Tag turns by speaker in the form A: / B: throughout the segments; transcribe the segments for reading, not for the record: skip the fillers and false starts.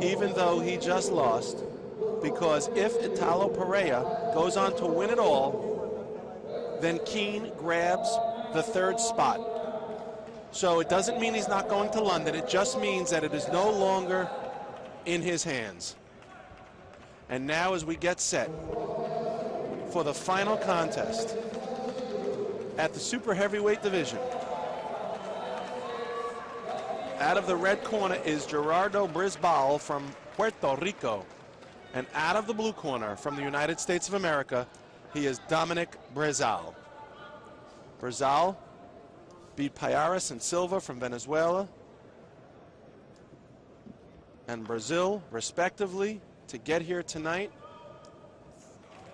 A: even though he just lost, because if Italo Pereira goes on to win it all, then Keane grabs the third spot. So it doesn't mean he's not going to London. It just means that it is no longer in his hands. And now as we get set for the final contest at the super heavyweight division, out of the red corner is Gerardo Bisbal from Puerto Rico. And out of the blue corner from the United States of America, he is Dominic Breazeale. Breazeale beat Payares and Silva from Venezuela and Brazil, respectively, to get here tonight.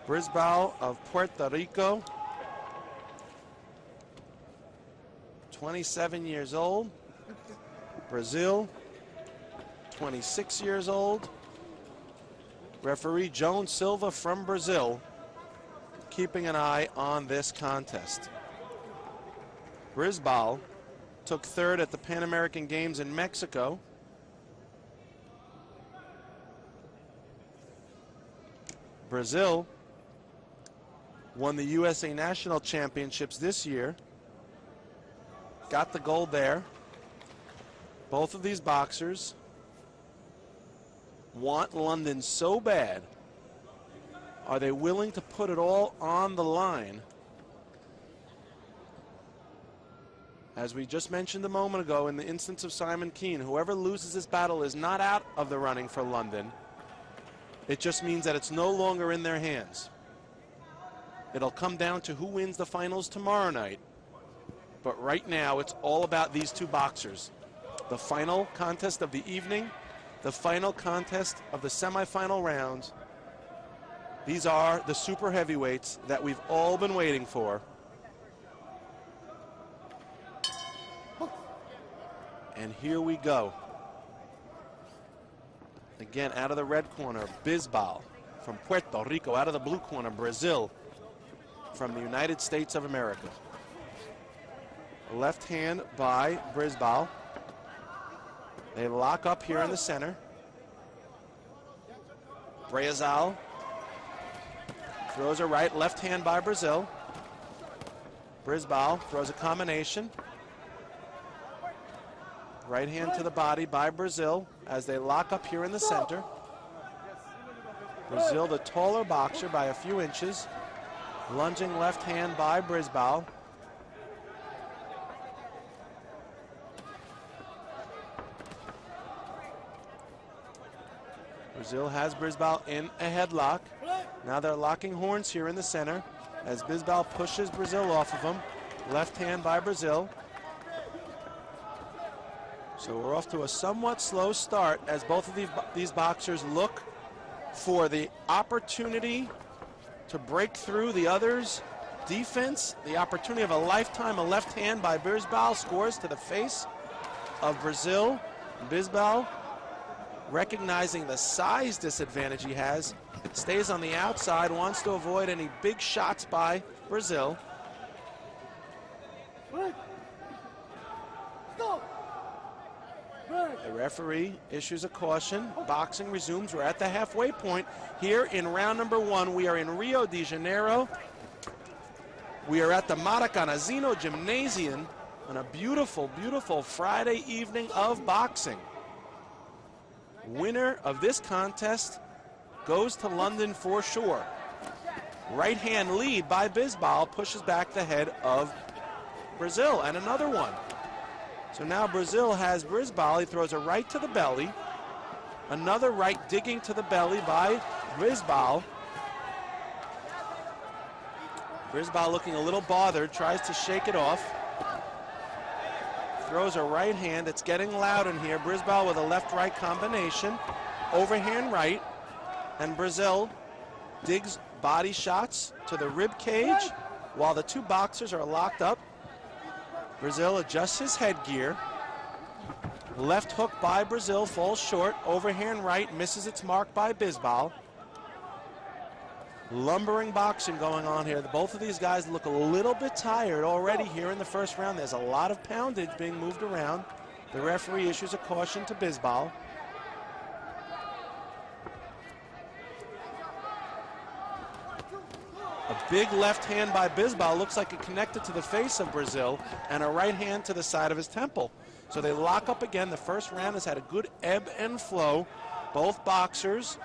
A: Bisbal of Puerto Rico, 27 years old. Brazil, 26 years old. Referee Joan Silva from Brazil keeping an eye on this contest. Bisbal took third at the Pan American Games in Mexico. Brazil won the USA National Championships this year. Got the gold there. Both of these boxers want London so bad. Are they willing to put it all on the line? As we just mentioned a moment ago in the instance of Simon Keane, whoever loses this battle is not out of the running for London. It just means that it's no longer in their hands. It'll come down to who wins the finals tomorrow night. But right now, it's all about these two boxers. The final contest of the evening, the final contest of the semifinal round. These are the super heavyweights that we've all been waiting for. And here we go. Again, out of the red corner, Bisbal from Puerto Rico. Out of the blue corner, Breazeale from the United States of America. Left hand by Bisbal. They lock up here in the center. Breazeale throws a right, left hand by Breazeale. Bisbal throws a combination. Right hand to the body by Breazeale as they lock up here in the center. Breazeale, the taller boxer by a few inches. Lunging left hand by Bisbal. Breazeale has Bisbal in a headlock. Now they're locking horns here in the center as Bisbal pushes Breazeale off of him. Left hand by Breazeale. So we're off to a somewhat slow start as both of these boxers look for the opportunity to break through the other's defense. The opportunity of a lifetime. A left hand by Bisbal scores to the face of Breazeale. Bisbal, recognizing the size disadvantage he has, stays on the outside, wants to avoid any big shots by Breazeale. The referee issues a caution. Boxing resumes. We're at the halfway point here in round number one. We are in Rio de Janeiro. We are at the Maracanazinho Gymnasium on a beautiful, beautiful Friday evening of boxing. Winner of this contest goes to London for sure. Right hand lead by Bisbal pushes back the head of Breazeale, and another one. So now Breazeale has Bisbal. He throws a right to the belly. Another right digging to the belly by Bisbal. Bisbal looking a little bothered, tries to shake it off. Throws a right hand. It's getting loud in here. Bisbal with a left-right combination. Overhand right. And Breazeale digs body shots to the rib cage while the two boxers are locked up. Breazeale adjusts his headgear. Left hook by Breazeale falls short. Overhand right misses its mark by Bisbal. Lumbering boxing going on here. Both of these guys look a little bit tired already here in the first round. There's a lot of poundage being moved around. The referee issues a caution to Bisbal. Big left hand by Bisbal. Looks like it connected to the face of Breazeale, and a right hand to the side of his temple. So they lock up again. The first round has had a good ebb and flow. Both boxers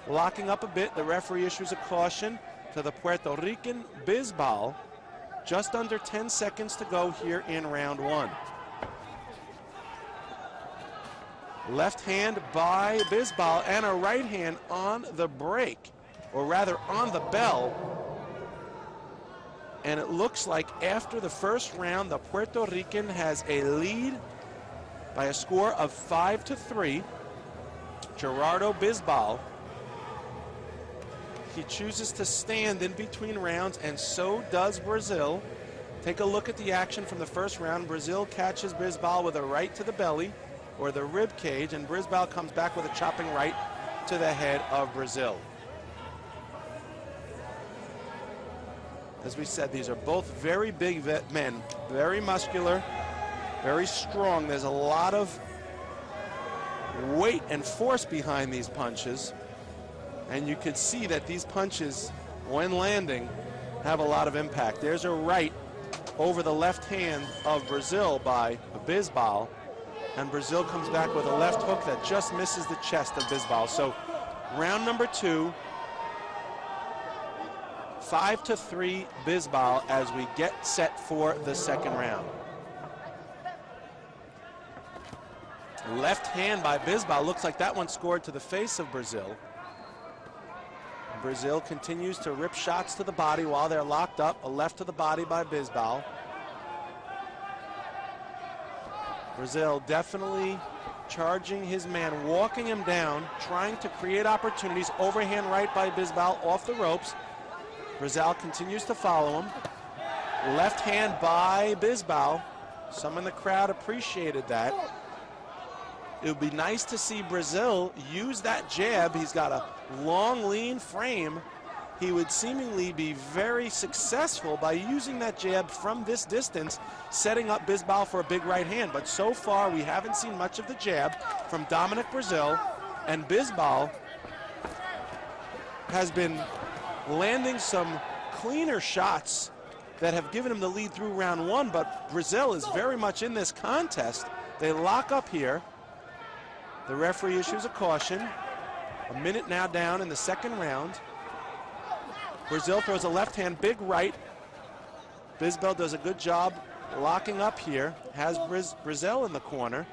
A: locking up a bit. The referee issues a caution to the Puerto Rican Bisbal. Just under 10 seconds to go here in round one. Left hand by Bisbal and a right hand on the break, or rather on the bell. And it looks like after the first round, the Puerto Rican has a lead by a score of 5-3. Gerardo Bisbal. He chooses to stand in between rounds, and so does Breazeale. Take a look at the action from the first round. Breazeale catches Bisbal with a right to the belly or the rib cage, and Bisbal comes back with a chopping right to the head of Breazeale. As we said, these are both very big men, very muscular, very strong. There's a lot of weight and force behind these punches. And you could see that these punches, when landing, have a lot of impact. There's a right over the left hand of Breazeale by Bisbal. And Breazeale comes back with a left hook that just misses the chest of Bisbal. So round number two, 5-3 Bisbal as we get set for the second round. Left hand by Bisbal. Looks like that one scored to the face of Breazeale. Breazeale continues to rip shots to the body while they're locked up. A left to the body by Bisbal. Breazeale definitely charging his man, walking him down, trying to create opportunities. Overhand right by Bisbal off the ropes. Breazeale continues to follow him. Left hand by Bisbal. Some in the crowd appreciated that. It would be nice to see Breazeale use that jab. He's got a long, lean frame. He would seemingly be very successful by using that jab from this distance, setting up Bisbal for a big right hand. But so far, we haven't seen much of the jab from Dominic Breazeale, and Bisbal has been landing some cleaner shots that have given him the lead through round one, but Breazeale is very much in this contest. They lock up here. The referee issues a caution. A minute now down in the second round. Breazeale throws a left hand, big right. Bisbal does a good job locking up here. Has Breazeale in the corner.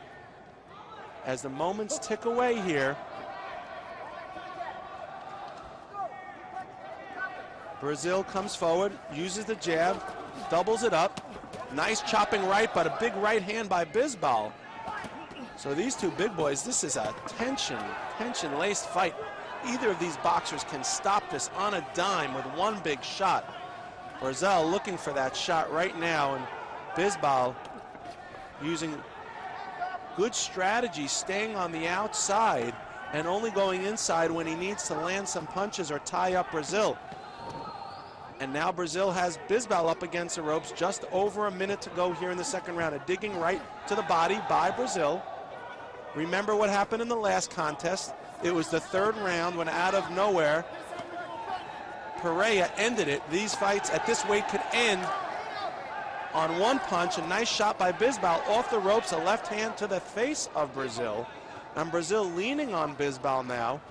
A: As the moments tick away here, Breazeale comes forward, uses the jab, doubles it up. Nice chopping right, but a big right hand by Bisbal. So these two big boys, this is a tension-laced fight. Either of these boxers can stop this on a dime with one big shot. Breazeale looking for that shot right now, and Bisbal using good strategy, staying on the outside and only going inside when he needs to land some punches or tie up Breazeale. And now Breazeale has Bisbal up against the ropes. Just over a minute to go here in the second round. A digging right to the body by Breazeale. Remember what happened in the last contest. It was the third round when out of nowhere, Pereira ended it. These fights at this weight could end on one punch. A nice shot by Bisbal off the ropes. A left hand to the face of Breazeale. And Breazeale leaning on Bisbal now.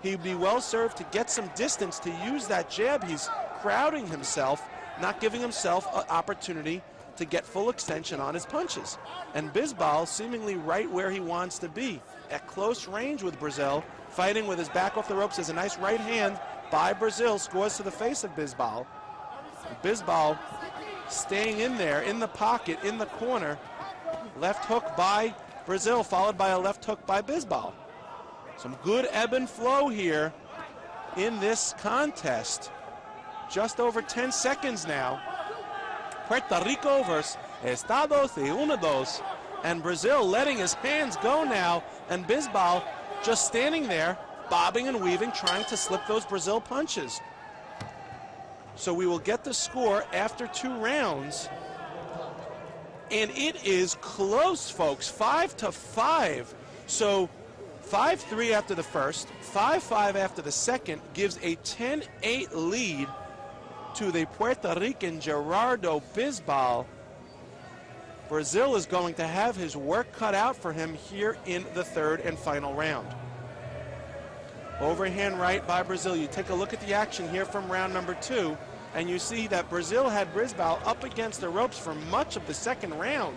A: He'd be well served to get some distance to use that jab. He's crowding himself, not giving himself an opportunity to get full extension on his punches. And Bisbal seemingly right where he wants to be, at close range with Breazeale, fighting with his back off the ropes. There's a nice right hand by Breazeale, scores to the face of Bisbal. Bisbal staying in there, in the pocket, in the corner. Left hook by Breazeale, followed by a left hook by Bisbal. Some good ebb and flow here in this contest. Just over 10 seconds now. Puerto Rico versus Estados Unidos. And Breazeale letting his hands go now. And Bisbal just standing there, bobbing and weaving, trying to slip those Breazeale punches. So we will get the score after 2 rounds. And it is close, folks, 5-5. So 5-3 after the first, 5-5 after the second gives a 10-8 lead to the Puerto Rican Gerardo Bisbal. Breazeale is going to have his work cut out for him here in the third and final round. Overhand right by Breazeale. You take a look at the action here from round number 2, and you see that Breazeale had Bisbal up against the ropes for much of the second round.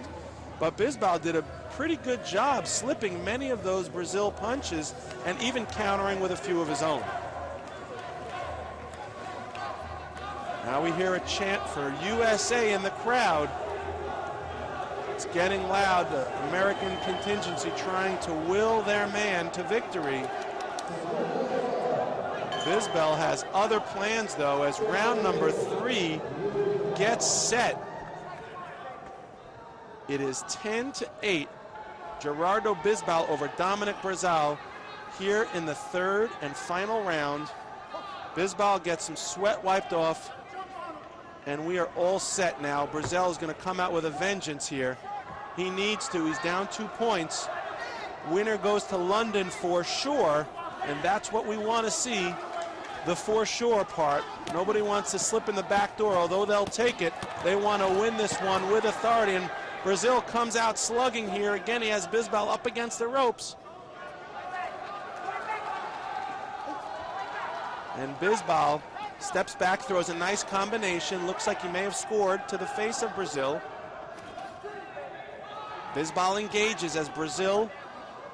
A: But Bisbal did a pretty good job slipping many of those Breazeale punches and even countering with a few of his own. Now we hear a chant for USA in the crowd. It's getting loud. The American contingency trying to will their man to victory. Bisbal has other plans, though, as round number 3 gets set. It is 10-8. Gerardo Bisbal over Dominic Breazeale here in the third and final round. Bisbal gets some sweat wiped off, and we are all set now. Breazeale is going to come out with a vengeance here. He needs to. He's down 2 points. Winner goes to London for sure, and that's what we want to see, the for sure part. Nobody wants to slip in the back door, although they'll take it. They want to win this one with authority, and Breazeale comes out slugging here. Again, he has Bisbal up against the ropes. And Bisbal steps back, throws a nice combination. Looks like he may have scored to the face of Breazeale. Bisbal engages as Breazeale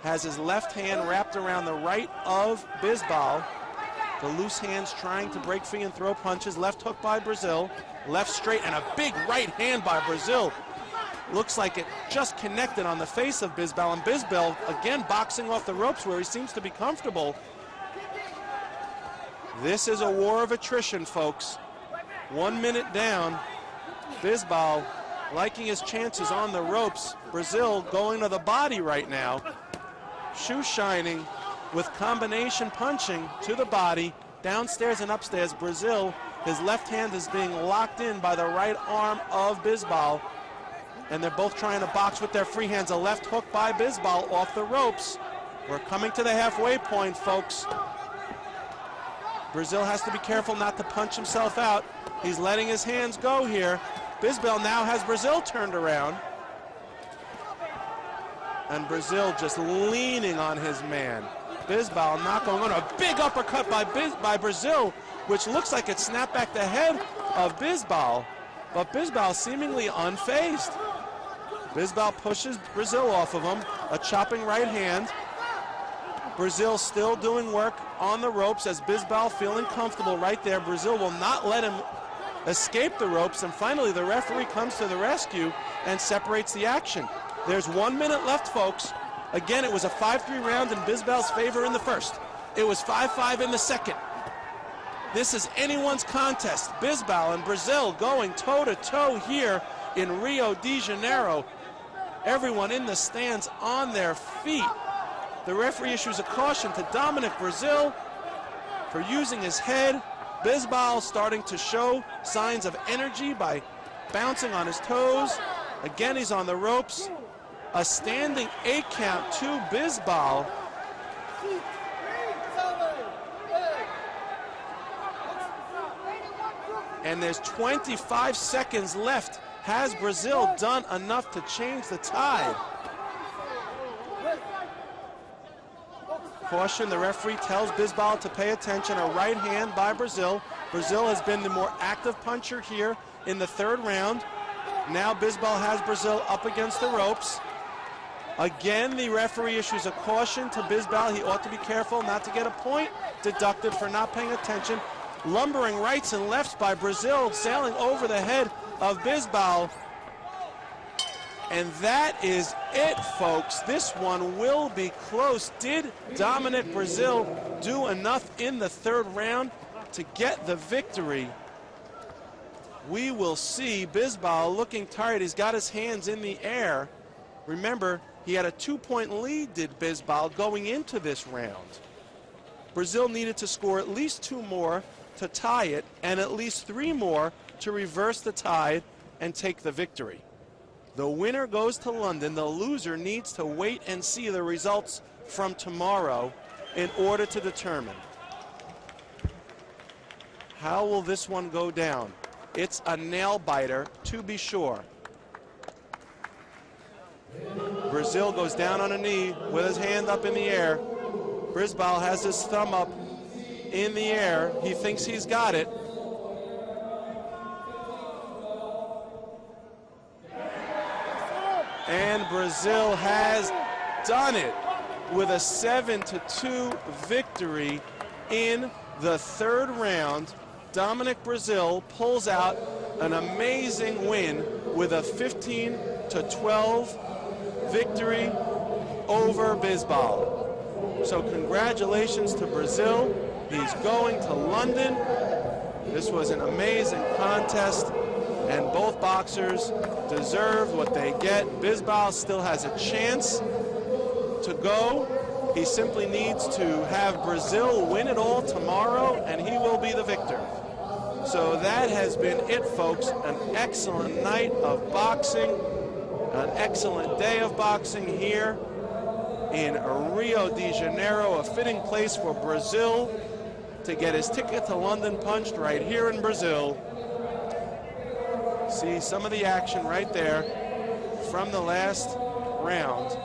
A: has his left hand wrapped around the right of Bisbal. The loose hands trying to break free and throw punches. Left hook by Breazeale. Left straight and a big right hand by Breazeale. Looks like it just connected on the face of Bisbal. And Bisbal again boxing off the ropes where he seems to be comfortable. This is a war of attrition, folks. 1 minute down. Bisbal liking his chances on the ropes. Breazeale going to the body right now. Shoe shining with combination punching to the body, downstairs and upstairs. Breazeale, his left hand is being locked in by the right arm of Bisbal, and they're both trying to box with their free hands. A left hook by Bisbal off the ropes. We're coming to the halfway point, folks. Breazeale has to be careful not to punch himself out. He's letting his hands go here. Bisbal now has Breazeale turned around. And Breazeale just leaning on his man. Bisbal not going on. A big uppercut by Breazeale, which looks like it snapped back the head of Bisbal. But Bisbal seemingly unfazed. Bisbal pushes Breazeale off of him. A chopping right hand. Breazeale still doing work on the ropes as Bisbal feeling comfortable right there. Breazeale will not let him escape the ropes, and finally the referee comes to the rescue and separates the action. There's 1 minute left, folks. Again, it was a 5-3 round in Bisbal's favor in the first. It was 5-5 in the second. This is anyone's contest. Bisbal and Breazeale going toe-to-toe here in Rio de Janeiro. Everyone in the stands on their feet. The referee issues a caution to Dominic Breazeale for using his head. Bisbal starting to show signs of energy by bouncing on his toes. Again, he's on the ropes. A standing 8 count to Bisbal. And there's 25 seconds left. Has Breazeale done enough to change the tide? Caution, the referee tells Bisbal to pay attention. A right hand by Breazeale. Breazeale has been the more active puncher here in the third round. Now Bisbal has Breazeale up against the ropes. Again, the referee issues a caution to Bisbal. He ought to be careful not to get a point deducted for not paying attention. Lumbering rights and lefts by Breazeale, sailing over the head of Bisbal. And that is it, folks. This one will be close. Did Dominic Breazeale do enough in the third round to get the victory? We will see. Bisbal looking tired. He's got his hands in the air. Remember, he had a 2-point lead, did Bisbal, going into this round. Breazeale needed to score at least 2 more to tie it, and at least 3 more to reverse the tide and take the victory. The winner goes to London. The loser needs to wait and see the results from tomorrow in order to determine. How will this one go down? It's a nail biter, to be sure. Breazeale goes down on a knee with his hand up in the air. Bisbal has his thumb up in the air. He thinks he's got it. And Breazeale has done it with a 7-2 victory in the third round. Dominic Breazeale pulls out an amazing win with a 15-12 victory over Bisbal. So congratulations to Breazeale. He's going to London. This was an amazing contest, and both boxers deserve what they get. Bisbal still has a chance to go. He simply needs to have Breazeale win it all tomorrow, and he will be the victor. So that has been it, folks. An excellent night of boxing, an excellent day of boxing here in Rio de Janeiro, a fitting place for Breazeale to get his ticket to London punched right here in Brazil. See some of the action right there from the last round.